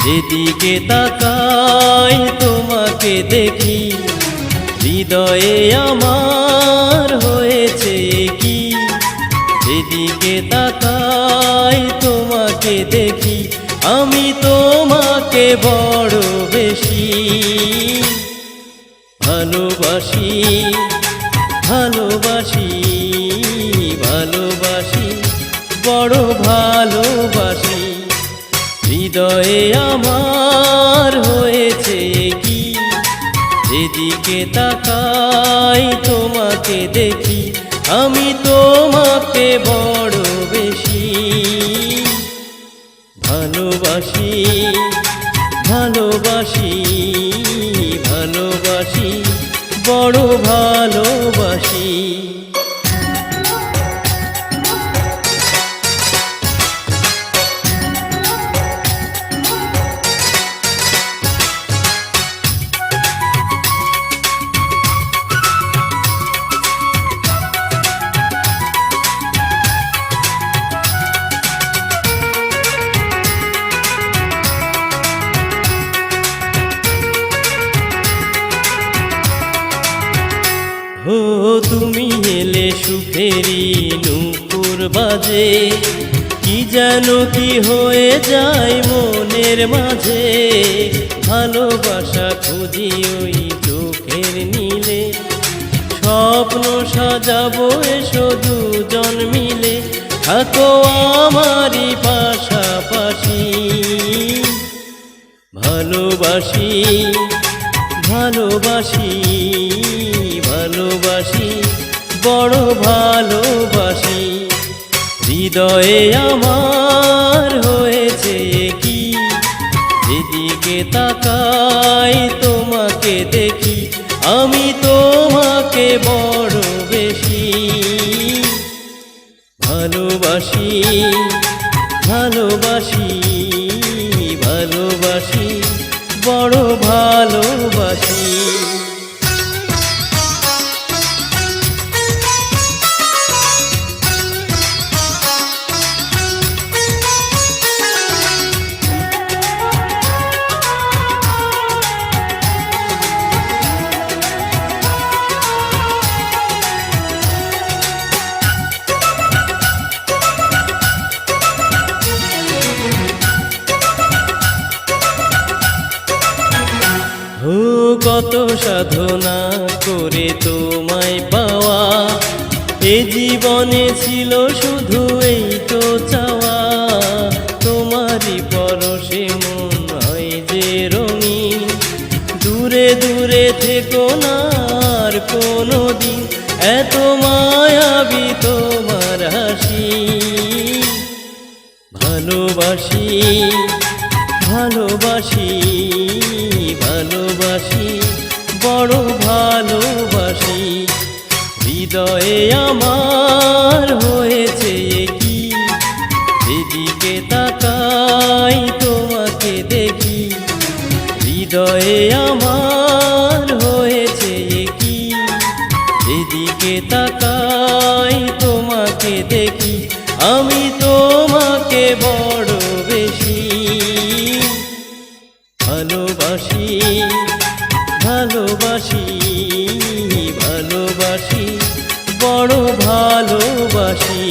যেদিকে তাকাই তোমাকে দেখি, হৃদয়ে আমার হয়েছে কি। যেদিকে তাকাই তোমাকে দেখি, আমি তোমাকে বড় বেশি ভালোবাসি, ভালোবাসি, ভালোবাসি, বড় ভালোবাসি। হৃদয়ে আমার হয়েছে কি, যেদিকে তাকাই তোমাকে দেখি, আমি তোমাকে বড় বেশি ভালোবাসি, ভালোবাসি, ভালোবাসি, বড় ভালোবাসি। ও তুমি এলে সুখেরি নূপুর বাজে, কি যেন কি হয়ে যায় মনের মাঝে। ভালোবাসা খুঁজি ওই চোখের নীলে, স্বপ্ন সাজাবো এসো দুজন মিলে। থাকো আমারই পাশাপাশি, ভালোবাসি, ভালোবাসি, ভালোবাসি, বড় ভালোবাসি। হৃদয়ে আমার হয়েছে কি, যেদিকে তাকাই তোমাকে দেখি, আমি তোমাকে বড় বেশি ভালোবাসি, ভালোবাসি, ভালোবাসি, বড় ভালোবাসি। ও কত সাধনা করে তোমায় পাওয়া, এ জীবনে ছিল শুধু এই তো চাওয়া। তোমারই পরশে মন হয় যে রঙিন, দূরে দূরে থেকো না আর কোনো দিন। এত মায়াবী তোমার হাসি, ভালোবাসি, ভালোবাসি, ভালোবাসি, বড় ভালোবাসি। হৃদয়ে আমার হয়েছে কি, যেদিকে তাকাই তোমাকে দেখি, হৃদয়ে আমার হয়েছে কি, যেদিকে তাকাই তোমাকে দেখি, আমি তোমাকে বড় বেশি ভালোবাসি, ভালোবাসি, ভালোবাসি, বড় ভালোবাসি।